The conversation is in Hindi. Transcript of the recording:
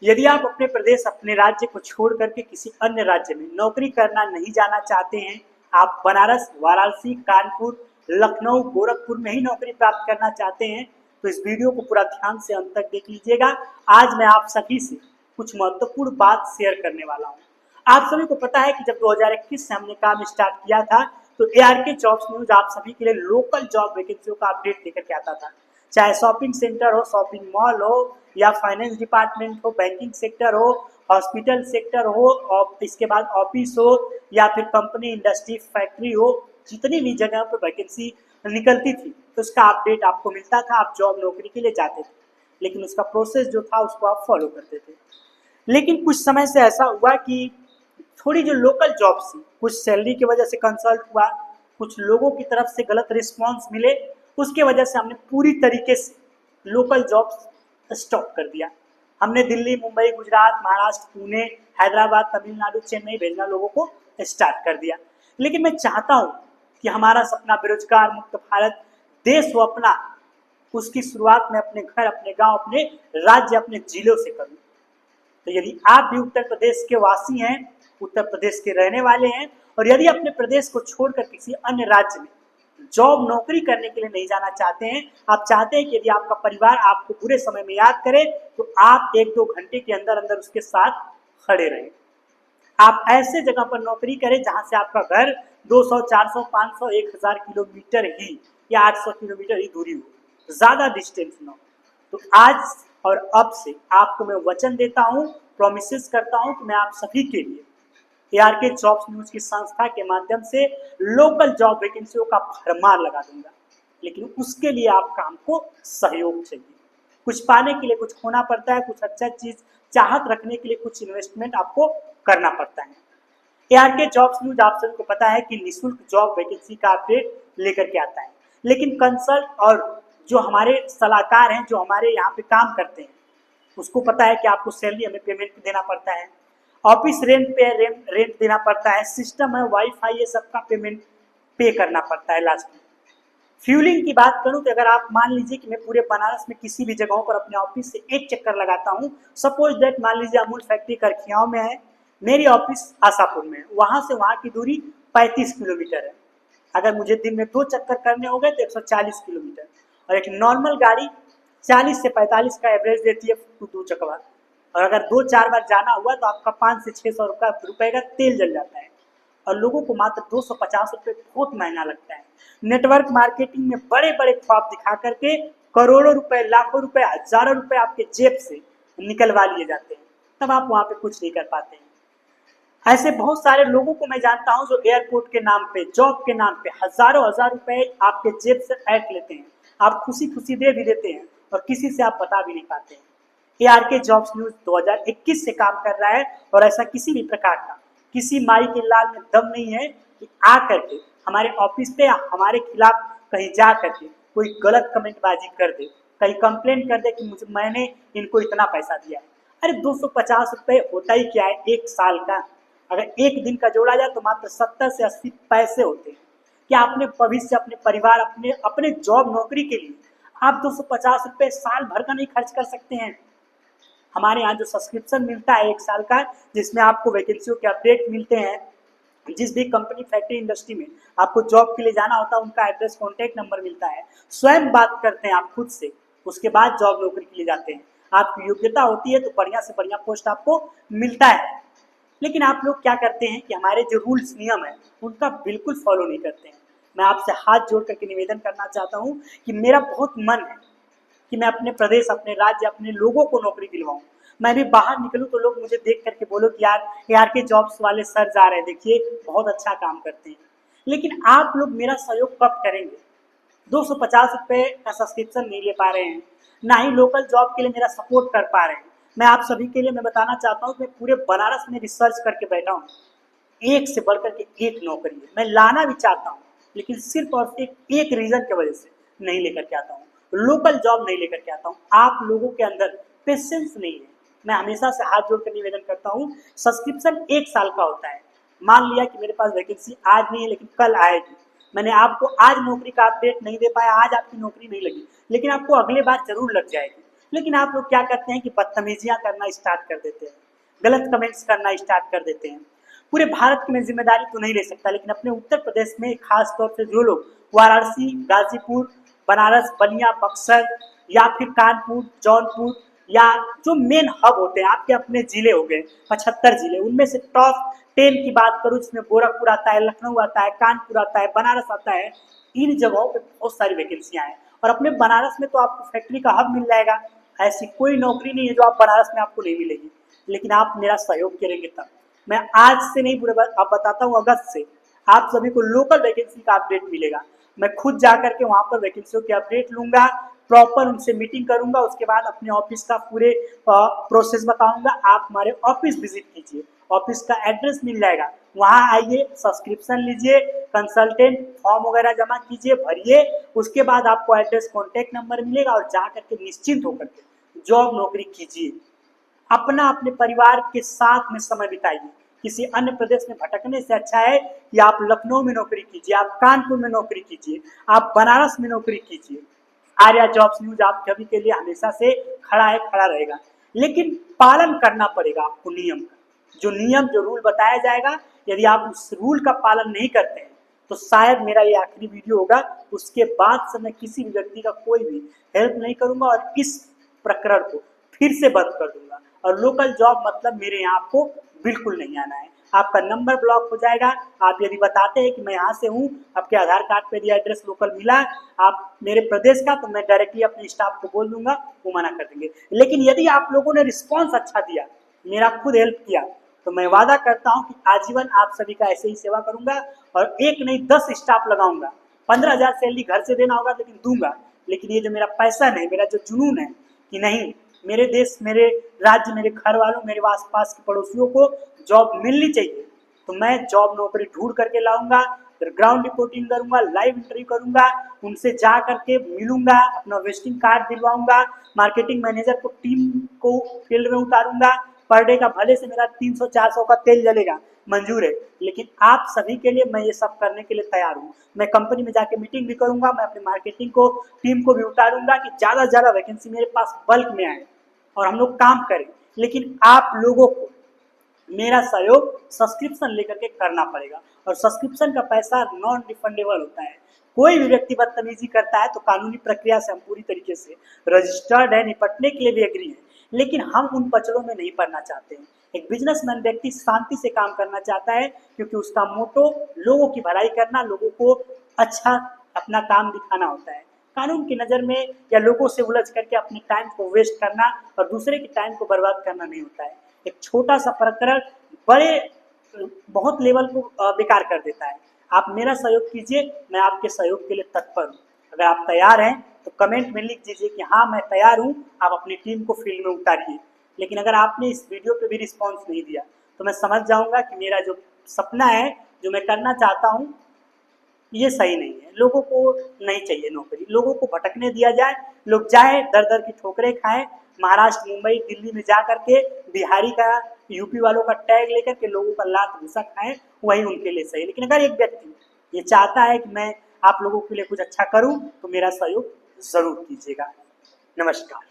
यदि आप अपने प्रदेश, अपने राज्य को छोड़ करके किसी अन्य राज्य में नौकरी करना नहीं जाना चाहते हैं, आप बनारस, वाराणसी, कानपुर, लखनऊ, गोरखपुर में ही नौकरी प्राप्त करना चाहते हैं, तो इस वीडियो को पूरा ध्यान से अंत तक देख लीजिएगा। आज मैं आप सभी से कुछ महत्वपूर्ण बात शेयर करने वाला हूँ। आप सभी को पता है कि जब 2021 से हमने काम स्टार्ट किया था, तो ARK जॉब्स न्यूज आप सभी के लिए लोकल जॉब वैकेंसियों का अपडेट लेकर के आता था। चाहे शॉपिंग सेंटर हो, शॉपिंग मॉल हो, या फाइनेंस डिपार्टमेंट हो, बैंकिंग सेक्टर हो, हॉस्पिटल सेक्टर हो, और इसके बाद ऑफिस हो, या फिर कंपनी, इंडस्ट्री, फैक्ट्री हो, जितनी भी जगह पर वैकेंसी निकलती थी तो उसका अपडेट आपको मिलता था। आप जॉब नौकरी के लिए जाते थे, लेकिन उसका प्रोसेस जो था उसको आप फॉलो करते थे। लेकिन कुछ समय से ऐसा हुआ कि थोड़ी जो लोकल जॉब्स थी, कुछ सैलरी की वजह से कंसल्ट हुआ, कुछ लोगों की तरफ से गलत रिस्पॉन्स मिले, उसके वजह से हमने पूरी तरीके से लोकल जॉब्स स्टॉप कर दिया। हमने दिल्ली, मुंबई, गुजरात, महाराष्ट्र, पुणे, हैदराबाद, तमिलनाडु, चेन्नई भेजना लोगों को स्टार्ट कर दिया। लेकिन मैं चाहता हूँ कि हमारा सपना बेरोजगार मुक्त भारत देश हो अपना, उसकी शुरुआत में अपने घर, अपने गांव, अपने राज्य, अपने जिलों से करूँ। तो यदि आप भी उत्तर प्रदेश के वासी हैं, उत्तर प्रदेश के रहने वाले हैं, और यदि अपने प्रदेश को छोड़कर किसी अन्य राज्य में जॉब नौकरी करने के लिए नहीं जाना चाहते हैं, आप चाहते हैं कि यदि आपका परिवार आपको बुरे समय में याद करे तो आप 1-2 घंटे के अंदर अंदर उसके साथ खड़े रहें। आप ऐसे जगह पर नौकरी करें जहां से आपका घर 200, 400, 500, 1000 किलोमीटर ही या 800 किलोमीटर ही दूरी हो, ज्यादा डिस्टेंस ना हो। तो आज और अब से आपको मैं वचन देता हूं, प्रोमिस करता हूं कि मैं आप सभी के लिए ARK जॉब्स न्यूज की संस्था के माध्यम से लोकल जॉब वैकेंसियों का भरमार लगा दूंगा। लेकिन उसके लिए आपका हमको सहयोग चाहिए। कुछ पाने के लिए कुछ खोना पड़ता है, कुछ अच्छा चीज चाहत रखने के लिए कुछ इन्वेस्टमेंट आपको करना पड़ता है। ARK जॉब्स न्यूज आप सभी को पता है कि निःशुल्क जॉब वैकेंसी का अपडेट लेकर के आता है, लेकिन कंसल्ट और जो हमारे सलाहकार हैं, जो हमारे यहाँ पे काम करते हैं, उसको पता है कि आपको सैलरी हमें पेमेंट देना पड़ता है, ऑफिस रेंट पे रेंट देना पड़ता है, सिस्टम है, वाईफाई, ये सबका पेमेंट पे करना पड़ता है। लास्ट में फ्यूलिंग की बात करूं तो अगर आप मान लीजिए कि मैं पूरे बनारस में किसी भी जगहों पर अपने ऑफिस से एक चक्कर लगाता हूं, सपोज दैट मान लीजिए अमूल फैक्ट्री करखियाओं में है, मेरी ऑफिस आशापुर में है, वहां से वहां की दूरी 35 किलोमीटर है। अगर मुझे दिन में 2 चक्कर करने हो गए तो 140 किलोमीटर, और एक नॉर्मल गाड़ी 40 से 45 का एवरेज देती है 2 चक्कर, और अगर 2-4 बार जाना हुआ तो आपका 500 से 600 रुपए का तेल जल जाता है। और लोगों को मात्र 250 रुपये बहुत महंगा लगता है। नेटवर्क मार्केटिंग में बड़े बड़े ख्वाब दिखा करके करोड़ों रुपए, लाखों रुपए, हजारों रुपए आपके जेब से निकलवा लिए जाते हैं, तब आप वहां पे कुछ नहीं कर पाते हैं। ऐसे बहुत सारे लोगों को मैं जानता हूं जो एयरपोर्ट के नाम पे, जॉब के नाम पे हजारों हजार रुपए आपके जेब से ऐंठ लेते हैं। आप खुशी खुशी दे भी देते हैं और किसी से आप बता भी नहीं पाते हैं। ARK जॉब्स न्यूज 2021 से काम कर रहा है, और ऐसा किसी भी प्रकार का, किसी माई के लाल में दम नहीं है कि आ करके हमारे ऑफिस पे या हमारे खिलाफ कहीं जा करके कोई गलत कमेंटबाजी कर दे, कहीं कंप्लेंट कर दे कि मुझे, मैंने इनको इतना पैसा दिया है। अरे 250 रुपए होता ही क्या है एक साल का? अगर एक दिन का जोड़ा जाए तो मात्र 70 से 80 पैसे होते हैं। क्या अपने भविष्य, अपने परिवार, अपने अपने जॉब नौकरी के लिए आप 250 रुपए साल भर का नहीं खर्च कर सकते हैं? हमारे यहाँ जो सब्सक्रिप्शन मिलता है 1 साल का, जिसमें आपको वैकेंसियों के अपडेट मिलते हैं, जिस भी कंपनी, फैक्ट्री, इंडस्ट्री में आपको जॉब के लिए जाना होता है उनका एड्रेस, कॉन्टैक्ट नंबर मिलता है, स्वयं बात करते हैं आप खुद से, उसके बाद जॉब नौकरी के लिए जाते हैं। आपकी योग्यता होती है तो बढ़िया से बढ़िया पोस्ट आपको मिलता है। लेकिन आप लोग क्या करते हैं कि हमारे जो रूल्स नियम है उनका बिल्कुल फॉलो नहीं करते हैं। मैं आपसे हाथ जोड़ करके निवेदन करना चाहता हूँ कि मेरा बहुत मन है कि मैं अपने प्रदेश, अपने राज्य, अपने लोगों को नौकरी दिलवाऊं। मैं भी बाहर निकलूं तो लोग मुझे देख करके बोलो कि यार ARK जॉब्स वाले सर जा रहे हैं, देखिए बहुत अच्छा काम करते हैं। लेकिन आप लोग मेरा सहयोग कब करेंगे? 250 रुपये का सब्सक्रिप्शन नहीं ले पा रहे हैं, ना ही लोकल जॉब के लिए मेरा सपोर्ट कर पा रहे हैं। मैं आप सभी के लिए मैं बताना चाहता हूँ कि मैं पूरे बनारस में रिसर्च करके बैठा हूँ, एक से बढ़कर के एक नौकरी है, मैं लाना भी चाहता हूँ, लेकिन सिर्फ और सिर्फ एक रीजन की वजह से नहीं लेकर के आता हूँ, लोकल जॉब नहीं लेकर के आता हूँ। आप लोगों के अंदर पेशेंस नहीं है। मैं हमेशा से हाथ जोड़ कर निवेदन करता हूँ, सब्सक्रिप्शन 1 साल का होता है। मान लिया कि मेरे पास वैकेंसी आज नहीं है लेकिन कल आएगी, मैंने आपको आज नौकरी का अपडेट नहीं दे पाया, आज आपकी नौकरी नहीं लगी, लेकिन आपको अगले बार जरूर लग जाएगी। लेकिन आप लोग क्या करते हैं कि बदतमीजियां करना स्टार्ट कर देते हैं, गलत कमेंट्स करना स्टार्ट कर देते हैं। पूरे भारत की मैं जिम्मेदारी तो नहीं ले सकता, लेकिन अपने उत्तर प्रदेश में खास तौर से जो लोग वाराणसी, गाजीपुर, बनारस, बलिया, बक्सर या फिर कानपुर, जौनपुर या जो मेन हब होते हैं, आपके अपने जिले हो गए 75 जिले, उनमें से टॉप 10 की बात करूँ, इसमें गोरखपुर आता है, लखनऊ आता है, कानपुर आता है, बनारस आता है। इन जगहों पे बहुत सारी वैकेंसियां हैं और अपने बनारस में तो आपको फैक्ट्री का हब मिल जाएगा। ऐसी कोई नौकरी नहीं है जो आप बनारस में आपको नहीं मिलेगी, लेकिन आप मेरा सहयोग करेंगे तब। मैं आज से नहीं, पूरे अब बताता हूँ, अगस्त से आप सभी को लोकल वैकेंसी का अपडेट मिलेगा। मैं खुद जा करके वहां पर वैकेंसियों के अपडेट लूंगा, प्रॉपर उनसे मीटिंग करूंगा, उसके बाद अपने ऑफिस का पूरे प्रोसेस बताऊंगा। आप हमारे ऑफिस विजिट कीजिए, ऑफिस का एड्रेस मिल जाएगा, वहां आइए, सब्सक्रिप्शन लीजिए, कंसल्टेंट फॉर्म वगैरह जमा कीजिए, भरिए, उसके बाद आपको एड्रेस कॉन्टेक्ट नंबर मिलेगा और जा करके निश्चिंत होकर के जॉब नौकरी कीजिए। अपना अपने परिवार के साथ में समय बिताइए। किसी अन्य प्रदेश में भटकने से अच्छा है कि आप लखनऊ में नौकरी कीजिए, आप कानपुर में नौकरी कीजिए, आप बनारस में नौकरी कीजिए। आर्या जॉब्स न्यूज आप सभी के लिए हमेशा से खड़ा है, खड़ा रहेगा, लेकिन पालन करना पड़ेगा आपको नियम का। जो नियम, जो रूल बताया जाएगा, यदि आप उस रूल का पालन नहीं करते हैं तो शायद मेरा ये आखिरी वीडियो होगा। उसके बाद से मैं किसी भी व्यक्ति का कोई भी हेल्प नहीं करूंगा और इस प्रकरण को फिर से बंद कर दूंगा। और लोकल जॉब मतलब मेरे यहाँ आपको बिल्कुल नहीं आना है। आपका नंबर ब्लॉक हो जाएगा। आप यदि बताते हैं कि मैं यहाँ से हूँ, आपके आधार कार्ड पे यदि एड्रेस लोकल मिला आप मेरे प्रदेश का, तो मैं डायरेक्टली अपने स्टाफ को बोल दूंगा, वो मना कर देंगे। लेकिन यदि आप लोगों ने रिस्पॉन्स अच्छा दिया, मेरा खुद हेल्प किया, तो मैं वादा करता हूँ कि आजीवन आप सभी का ऐसे ही सेवा करूंगा और एक नहीं 10 स्टाफ लगाऊंगा। 15,000 सैलरी घर से देना होगा लेकिन दूंगा। लेकिन ये जो मेरा पैशन है, मेरा जो जुनून है कि नहीं, मेरे देश, मेरे राज्य, मेरे घर वालों, मेरे आसपास के पड़ोसियों को जॉब मिलनी चाहिए, तो मैं जॉब नौकरी ढूंढ करके लाऊंगा, फिर ग्राउंड रिपोर्टिंग करूंगा, लाइव इंटरव्यू करूंगा, उनसे जा करके मिलूंगा, अपना विजिटिंग कार्ड दिलवाऊंगा, मार्केटिंग मैनेजर को, टीम को फील्ड में उतारूंगा। पर डे का भले से मेरा 300-400 का तेल जलेगा, मंजूर है, लेकिन आप सभी के लिए मैं ये सब करने के लिए तैयार हूँ। मैं कंपनी में जाके मीटिंग भी करूंगा, मैं अपनी मार्केटिंग को, टीम को भी उतारूंगा कि ज्यादा से ज्यादा वैकेंसी मेरे पास बल्क में आए और हम लोग काम करें। लेकिन आप लोगों को मेरा सहयोग सब्सक्रिप्शन लेकर के करना पड़ेगा और सब्सक्रिप्शन का पैसा नॉन रिफंडेबल होता है। कोई भी व्यक्ति बदतमीजी करता है तो कानूनी प्रक्रिया से हम पूरी तरीके से रजिस्टर्ड है, निपटने के लिए भी एग्री है, लेकिन हम उन पचड़ों में नहीं पड़ना चाहते हैं। एक बिजनेसमैन व्यक्ति शांति से काम करना चाहता है, क्योंकि उसका मोटो लोगों की भलाई करना, लोगों को अच्छा अपना काम दिखाना होता है। कानून की नज़र में या लोगों से उलझ करके अपने टाइम को वेस्ट करना और दूसरे के टाइम को बर्बाद करना नहीं होता है। एक छोटा सा प्रकरण बड़े बहुत लेवल को बेकार कर देता है। आप मेरा सहयोग कीजिए, मैं आपके सहयोग के लिए तत्पर हूँ। अगर आप तैयार हैं तो कमेंट में लिख दीजिए कि हाँ मैं तैयार हूँ, आप अपनी टीम को फील्ड में उतारिए। लेकिन अगर आपने इस वीडियो पे भी रिस्पॉन्स नहीं दिया तो मैं समझ जाऊंगा कि मेरा जो सपना है, जो मैं करना चाहता हूँ, ये सही नहीं है। लोगों को नहीं चाहिए नौकरी, लोगों को भटकने दिया जाए, लोग जाए दर दर की ठोकरें खाएं, महाराष्ट्र, मुंबई, दिल्ली में जा करके बिहारी का, यूपी वालों का टैग लेकर के लोगों का लात घुसा खाएं, वही उनके लिए सही। लेकिन अगर एक व्यक्ति ये चाहता है कि मैं आप लोगों के लिए कुछ अच्छा करूं तो मेरा सहयोग जरूर कीजिएगा। नमस्कार।